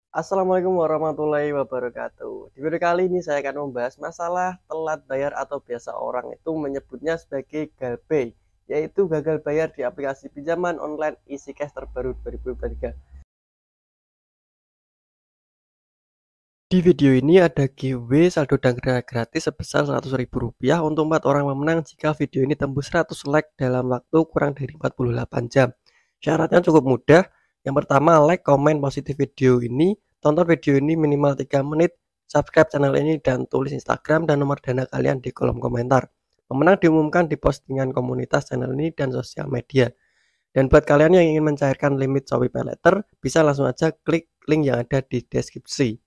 Assalamualaikum warahmatullahi wabarakatuh. Di video kali ini saya akan membahas masalah telat bayar atau biasa orang itu menyebutnya sebagai GALBAY, yaitu gagal bayar di aplikasi pinjaman online EasyCash terbaru 2023. Di video ini ada giveaway saldo dana gratis sebesar Rp100.000 untuk 4 orang pemenang jika video ini tembus 100 like dalam waktu kurang dari 48 jam. Syaratnya cukup mudah. Yang pertama, like, komen positif video ini, tonton video ini minimal 3 menit, subscribe channel ini dan tulis Instagram dan nomor dana kalian di kolom komentar. Pemenang diumumkan di postingan komunitas channel ini dan sosial media. Dan buat kalian yang ingin mencairkan limit Shopee Paylater, bisa langsung aja klik link yang ada di deskripsi.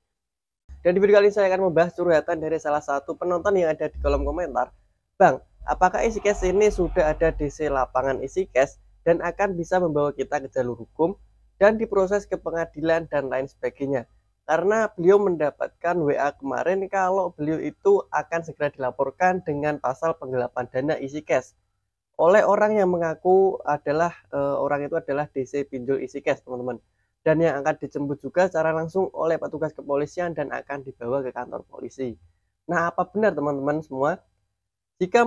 Dan di video kali ini saya akan membahas curhatan dari salah satu penonton yang ada di kolom komentar. Bang, apakah EasyCash ini sudah ada DC lapangan EasyCash dan akan bisa membawa kita ke jalur hukum dan diproses ke pengadilan dan lain sebagainya? Karena beliau mendapatkan WA kemarin kalau beliau itu akan segera dilaporkan dengan pasal penggelapan dana EasyCash oleh orang yang mengaku adalah orang itu adalah DC pinjol EasyCash, teman-teman. Dan yang akan dijemput juga secara langsung oleh petugas kepolisian dan akan dibawa ke kantor polisi. Nah, apa benar teman-teman semua? Jika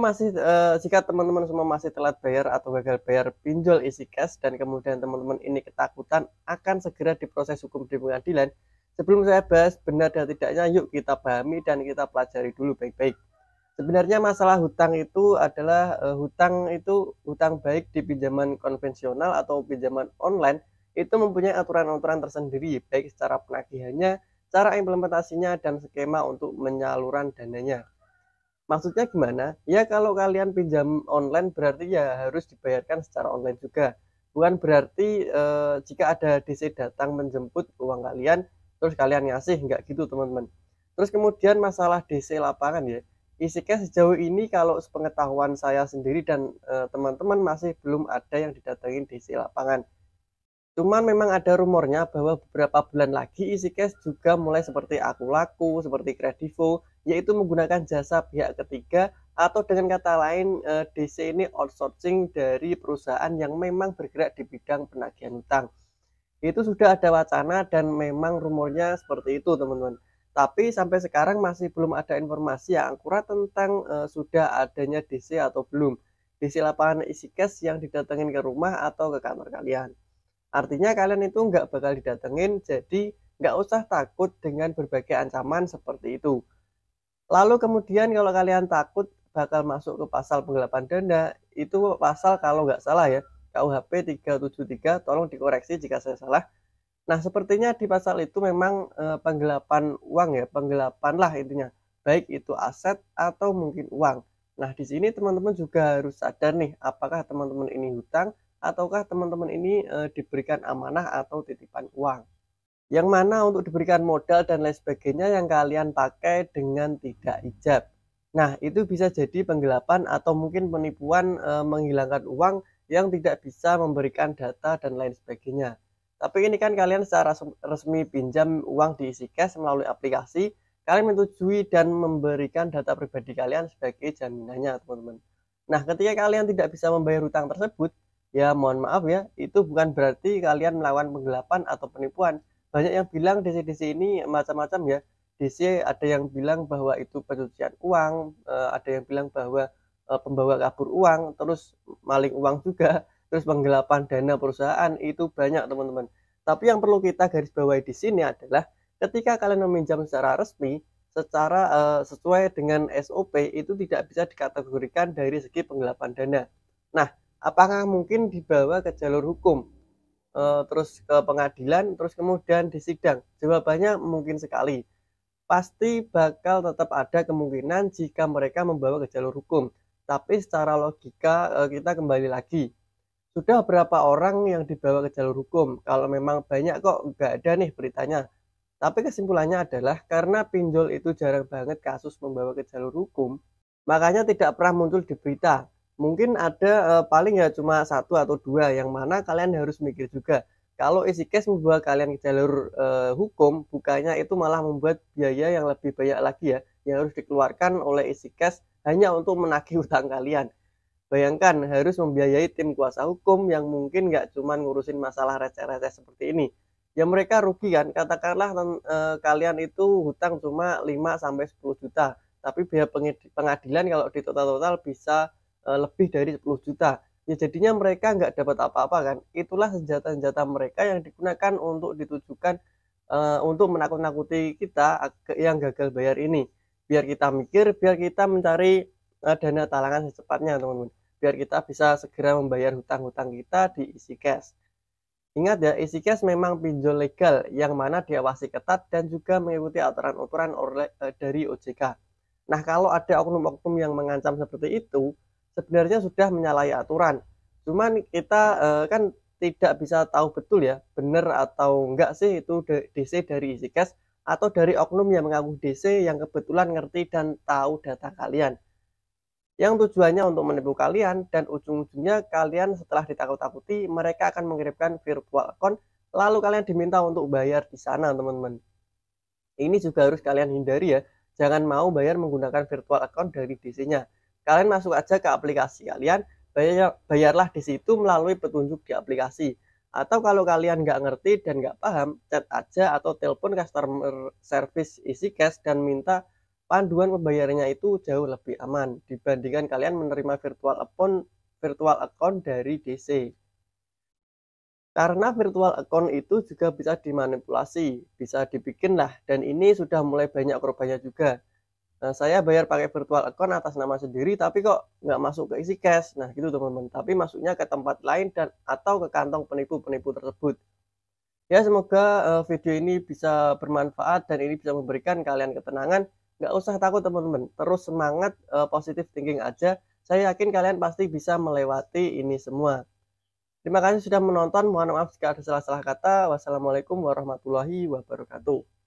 teman-teman semua masih telat bayar atau gagal bayar pinjol EasyCash dan kemudian teman-teman ini ketakutan akan segera diproses hukum di pengadilan, sebelum saya bahas benar dan tidaknya, yuk kita pahami dan kita pelajari dulu baik-baik. Sebenarnya masalah hutang itu adalah hutang baik di pinjaman konvensional atau pinjaman online itu mempunyai aturan-aturan tersendiri baik secara penagihannya, cara implementasinya dan skema untuk penyaluran dananya. Maksudnya gimana? Ya kalau kalian pinjam online berarti ya harus dibayarkan secara online juga. Bukan berarti jika ada DC datang menjemput uang kalian terus kalian ngasih, enggak gitu teman-teman. Terus kemudian masalah DC lapangan ya. EasyCash sejauh ini kalau sepengetahuan saya sendiri dan teman-teman masih belum ada yang didatengin DC lapangan. Cuman memang ada rumornya bahwa beberapa bulan lagi EasyCash juga mulai seperti Aku Laku, seperti Kredivo, yaitu menggunakan jasa pihak ketiga atau dengan kata lain DC ini outsourcing dari perusahaan yang memang bergerak di bidang penagihan hutang. Itu sudah ada wacana dan memang rumornya seperti itu, teman-teman. Tapi sampai sekarang masih belum ada informasi yang akurat tentang sudah adanya DC atau belum. DC lapangan EasyCash yang didatengin ke rumah atau ke kantor kalian. Artinya kalian itu nggak bakal didatengin, jadi nggak usah takut dengan berbagai ancaman seperti itu. Lalu kemudian kalau kalian takut bakal masuk ke pasal penggelapan dana, itu pasal kalau nggak salah ya, KUHP 373, tolong dikoreksi jika saya salah. Nah, sepertinya di pasal itu memang penggelapan uang ya, penggelapan lah intinya, baik itu aset atau mungkin uang. Nah, di sini teman-teman juga harus sadar nih, apakah teman-teman ini hutang ataukah teman-teman ini diberikan amanah atau titipan uang. Yang mana untuk diberikan modal dan lain sebagainya yang kalian pakai dengan tidak ijab. Nah, itu bisa jadi penggelapan atau mungkin penipuan menghilangkan uang yang tidak bisa memberikan data dan lain sebagainya. Tapi ini kan kalian secara resmi pinjam uang di EasyCash melalui aplikasi, kalian menyetujui dan memberikan data pribadi kalian sebagai jaminannya, teman-teman. Nah, ketika kalian tidak bisa membayar hutang tersebut, ya mohon maaf ya, itu bukan berarti kalian melawan penggelapan atau penipuan. Banyak yang bilang DC-DC ini macam-macam ya. DC ada yang bilang bahwa itu pencucian uang, ada yang bilang bahwa pembawa kabur uang, terus maling uang juga, terus penggelapan dana perusahaan, itu banyak teman-teman. Tapi yang perlu kita garis bawahi di sini adalah ketika kalian meminjam secara resmi, secara sesuai dengan SOP, itu tidak bisa dikategorikan dari segi penggelapan dana. Nah, apakah mungkin dibawa ke jalur hukum? Terus ke pengadilan, terus kemudian disidang? Jawabannya mungkin sekali. Pasti bakal tetap ada kemungkinan jika mereka membawa ke jalur hukum. Tapi secara logika kita kembali lagi. Sudah berapa orang yang dibawa ke jalur hukum? Kalau memang banyak kok nggak ada nih beritanya. Tapi kesimpulannya adalah karena pinjol itu jarang banget kasus membawa ke jalur hukum, makanya tidak pernah muncul di berita. Mungkin ada paling ya cuma satu atau dua yang mana kalian harus mikir juga. Kalau EasyCash membawa kalian ke jalur hukum, bukannya itu malah membuat biaya yang lebih banyak lagi ya, yang harus dikeluarkan oleh EasyCash hanya untuk menagih hutang kalian. Bayangkan harus membiayai tim kuasa hukum yang mungkin nggak cuma ngurusin masalah receh-receh seperti ini. ya mereka rugi kan. Katakanlah kalian itu hutang cuma 5 sampai 10 juta, tapi biaya pengadilan kalau di total-total bisa lebih dari 10 juta. Ya jadinya mereka nggak dapat apa-apa kan. Itulah senjata-senjata mereka yang digunakan untuk ditujukan untuk menakut-nakuti kita yang gagal bayar ini. Biar kita mikir, biar kita mencari dana talangan secepatnya, teman-teman. Biar kita bisa segera membayar hutang-hutang kita di EasyCash. Ingat ya, EasyCash memang pinjol legal yang mana diawasi ketat dan juga mengikuti aturan-aturan dari OJK. Nah, kalau ada oknum-oknum yang mengancam seperti itu, sebenarnya sudah menyalahi aturan. Cuman kita kan tidak bisa tahu betul ya, benar atau enggak sih itu DC dari EasyCash atau dari oknum yang mengaku DC yang kebetulan ngerti dan tahu data kalian, yang tujuannya untuk menipu kalian, dan ujung-ujungnya kalian setelah ditakut-takuti mereka akan mengirimkan virtual account lalu kalian diminta untuk bayar di sana, teman-teman. Ini juga harus kalian hindari ya, jangan mau bayar menggunakan virtual account dari DC-nya. Kalian masuk aja ke aplikasi kalian, bayarlah di situ melalui petunjuk di aplikasi. Atau kalau kalian nggak ngerti dan nggak paham, chat aja atau telepon customer service EasyCash dan minta panduan pembayarannya. Itu jauh lebih aman dibandingkan kalian menerima virtual account dari DC. Karena virtual account itu juga bisa dimanipulasi, bisa dibikin lah, dan ini sudah mulai banyak korbannya juga. Nah, saya bayar pakai virtual account atas nama sendiri, tapi kok nggak masuk ke EasyCash. Nah, gitu teman-teman. Tapi masuknya ke tempat lain dan atau ke kantong penipu-penipu tersebut. Ya, semoga video ini bisa bermanfaat dan ini bisa memberikan kalian ketenangan. Nggak usah takut teman-teman, terus semangat, positive thinking aja. Saya yakin kalian pasti bisa melewati ini semua. Terima kasih sudah menonton. Mohon maaf jika ada salah-salah kata. Wassalamualaikum warahmatullahi wabarakatuh.